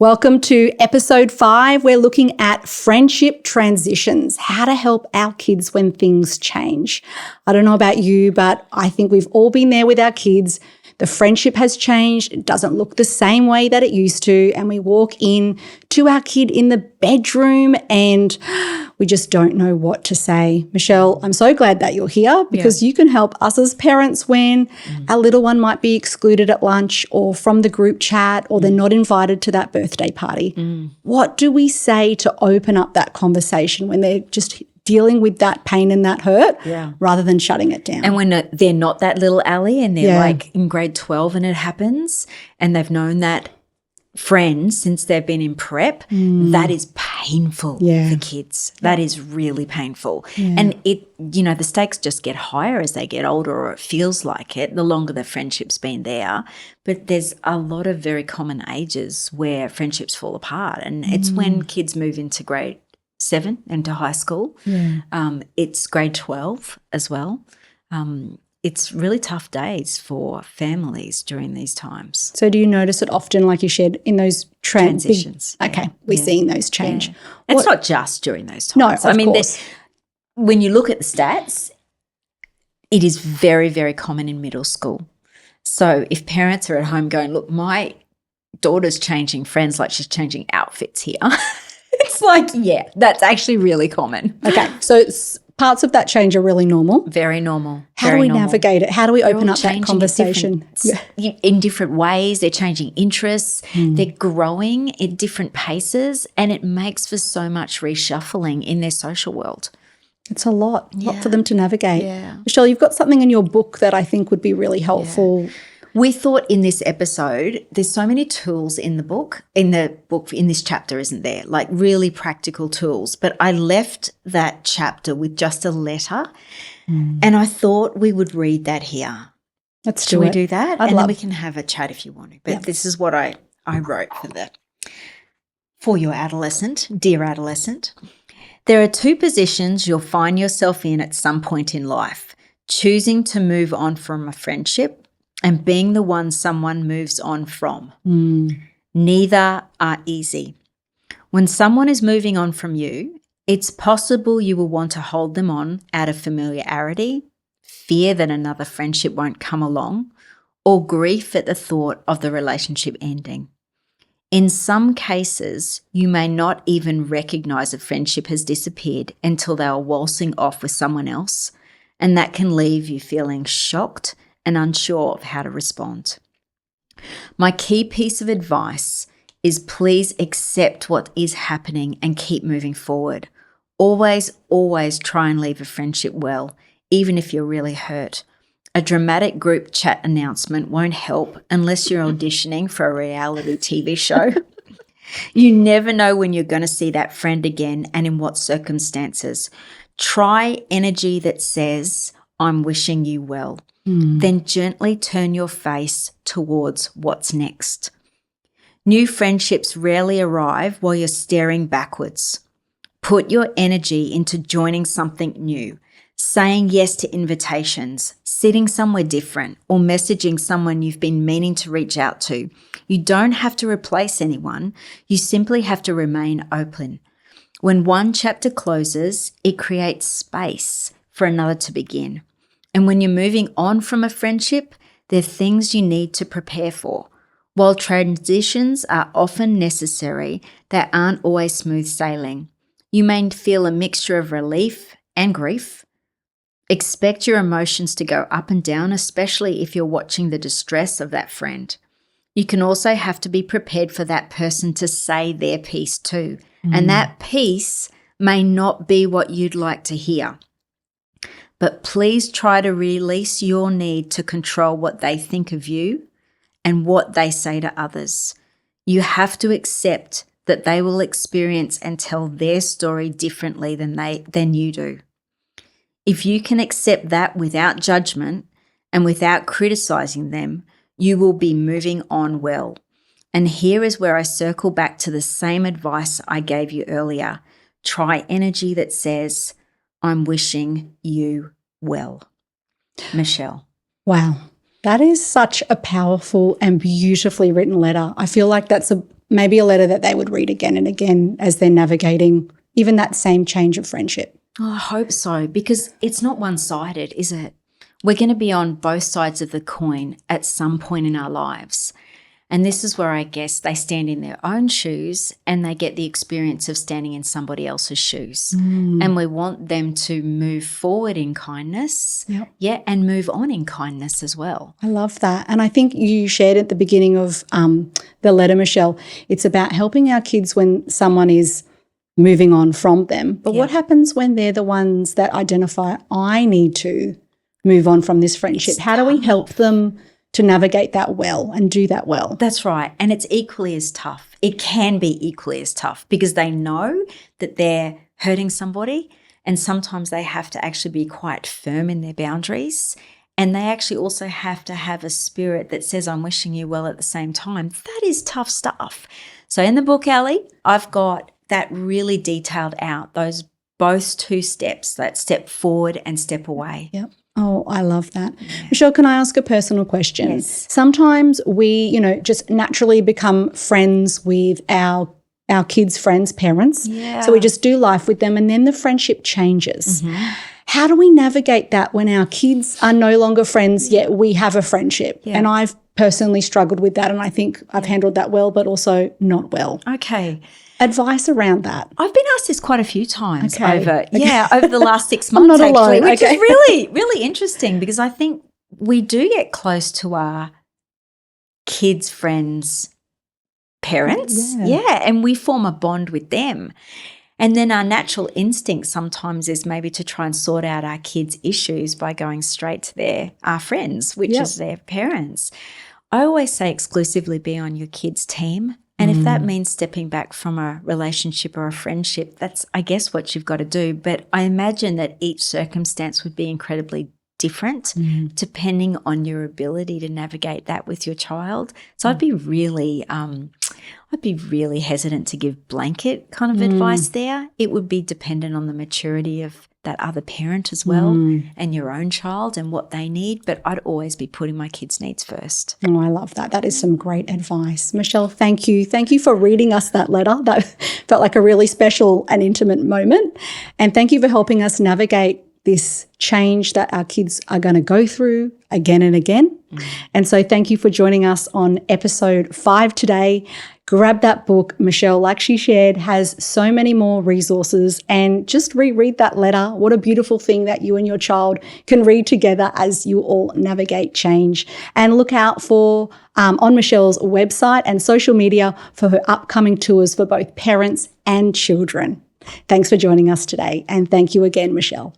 Welcome to episode 5. We're looking at friendship transitions, how to help our kids when things change. I don't know about you, but I think we've all been there with our kids. The friendship has changed. It doesn't look the same way that it used to. And we walk in to our kid in the bedroom and we just don't know what to say. Michelle, I'm so glad that you're here because you can help us as parents when our little one might be excluded at lunch or from the group chat or they're not invited to that birthday party. What do we say to open up that conversation when they're just dealing with that pain and that hurt rather than shutting it down? And when they're not that little Allie and they're like in grade 12 and it happens and they've known that friend since they've been in prep, that is painful for kids. That is really painful. And the stakes just get higher as they get older, or it feels like it, the longer the friendship's been there. But there's a lot of very common ages where friendships fall apart, and it's when kids move into grade 7 into high school. It's grade 12 as well. It's really tough days for families during these times. So do you notice it often, like you shared, in those transitions? We're seeing those change. It's not just during those times. No, of course. When you look at the stats, it is very, very common in middle school. So if parents are at home going, look, my daughter's changing friends like she's changing outfits here. It's like, that's actually really common. Okay, so parts of that change are really normal. Very normal. How do we navigate it? How do we open up that conversation? In different ways. They're changing interests. They're growing at different paces, and it makes for so much reshuffling in their social world. It's a lot for them to navigate. Michelle, you've got something in your book that I think would be really helpful. We thought in this episode, there's so many tools in this chapter, isn't there? Like really practical tools. But I left that chapter with just a letter and I thought we would read that here. Should we do that? I'd and love. Then we can have a chat if you want to. But this is what I wrote for your adolescent, dear adolescent. There are 2 positions you'll find yourself in at some point in life: choosing to move on from a friendship and being the one someone moves on from. Neither are easy. When someone is moving on from you, it's possible you will want to hold them on out of familiarity, fear that another friendship won't come along, or grief at the thought of the relationship ending. In some cases, you may not even recognize a friendship has disappeared until they are waltzing off with someone else, and that can leave you feeling shocked and unsure of how to respond. My key piece of advice is please accept what is happening and keep moving forward. Always, always try and leave a friendship well, even if you're really hurt. A dramatic group chat announcement won't help unless you're auditioning for a reality TV show. You never know when you're going to see that friend again and in what circumstances. Try energy that says, I'm wishing you well. Then gently turn your face towards what's next. New friendships rarely arrive while you're staring backwards. Put your energy into joining something new, saying yes to invitations, sitting somewhere different, or messaging someone you've been meaning to reach out to. You don't have to replace anyone. You simply have to remain open. When one chapter closes, it creates space for another to begin. And when you're moving on from a friendship, there are things you need to prepare for. While transitions are often necessary, they aren't always smooth sailing. You may feel a mixture of relief and grief. Expect your emotions to go up and down, especially if you're watching the distress of that friend. You can also have to be prepared for that person to say their piece too. And that piece may not be what you'd like to hear. But please try to release your need to control what they think of you and what they say to others. You have to accept that they will experience and tell their story differently than you do. If you can accept that without judgment and without criticizing them, you will be moving on well. And here is where I circle back to the same advice I gave you earlier. Try energy that says, I'm wishing you well. Michelle. Wow. That is such a powerful and beautifully written letter. I feel like that's maybe a letter that they would read again and again as they're navigating even that same change of friendship. Oh, I hope so, because it's not one-sided, is it? We're going to be on both sides of the coin at some point in our lives. And this is where I guess they stand in their own shoes and they get the experience of standing in somebody else's shoes. And we want them to move forward in kindness, and move on in kindness as well. I love that. And I think you shared at the beginning of the letter, Michelle, it's about helping our kids when someone is moving on from them. But what happens when they're the ones that identify, I need to move on from this friendship? How do we help them to navigate that well and do that well? That's right. And it's equally as tough. It can be equally as tough because they know that they're hurting somebody, and sometimes they have to actually be quite firm in their boundaries. And they actually also have to have a spirit that says, I'm wishing you well at the same time. That is tough stuff. So in the book, Ellie, I've got that really detailed out, those both two steps, that step forward and step away. Yep. Oh, I love that. Yeah. Michelle, can I ask a personal question? Yes. Sometimes we, just naturally become friends with our kids' friends' parents. Yeah. So we just do life with them and then the friendship changes. How do we navigate that when our kids are no longer friends, yet we have a friendship? And I've personally struggled with that, and I think I've handled that well, but also not well. Okay. Advice around that. I've been asked this quite a few times over the last 6 months, I'm not actually, alone. which is really, really interesting because I think we do get close to our kids' friends' parents. And we form a bond with them. And then our natural instinct sometimes is maybe to try and sort out our kids' issues by going straight to our friends, which is their parents. I always say exclusively be on your kids' team. And if that means stepping back from a relationship or a friendship, that's, I guess, what you've got to do. But I imagine that each circumstance would be incredibly different depending on your ability to navigate that with your child. So I'd be really hesitant to give blanket kind of advice there. It would be dependent on the maturity of that other parent as well and your own child and what they need. But I'd always be putting my kids' needs first. Oh, I love that. That is some great advice. Michelle, thank you. Thank you for reading us that letter. That felt like a really special and intimate moment. And thank you for helping us navigate this change that our kids are going to go through again and again. And so thank you for joining us on episode 5 today. Grab that book. Michelle, like she shared, has so many more resources, and just reread that letter. What a beautiful thing that you and your child can read together as you all navigate change. And look out for on Michelle's website and social media for her upcoming tours for both parents and children. Thanks for joining us today. And thank you again, Michelle.